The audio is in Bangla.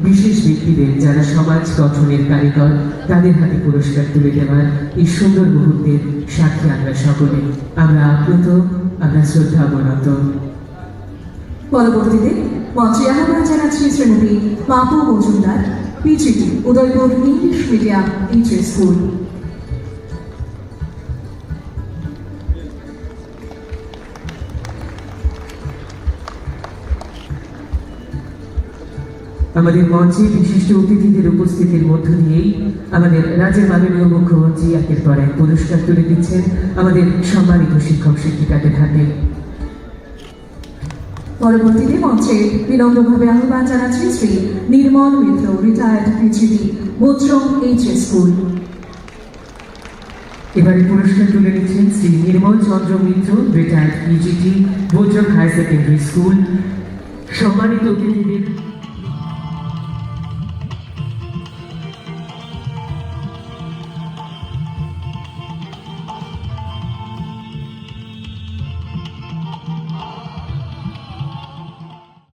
বিশেষ ব্যক্তিদের যারা সমাজ গঠনের কারিগর তাদের হাতে পুরস্কার তুলে দেওয়ার এই সুন্দর মুহূর্তের সাক্ষী আমরা সকলে। আমরা আপ্লুত, আমরা শ্রদ্ধাবনত। পরবর্তীতে মঞ্চে আহ্বান জানাচ্ছি Shrimati Papu Majumdar, PGT, Udaipur English medium HS school. আমাদের মঞ্চে বিশিষ্ট অতিথিদের উপস্থিতির মধ্য দিয়েই আমাদের রাজ্যের মাননীয় মুখ্যমন্ত্রী একের পর এক পুরস্কার তুলে দিচ্ছেন আমাদের সম্মানিত শিক্ষক শিক্ষিকাদের হাতে। পরবর্তীতে মঞ্চে বিনম্রভাবে আহ্বান জানাচ্ছি Shri Nirmal Mitra, retired PGT, Bochrong HS school. এবারে পুরস্কার তুলে নিচ্ছেন Shri Nirmal Chandra Mitra, retired PGT, Bochrong higher secondary school. সম্মানিত অতিথিদের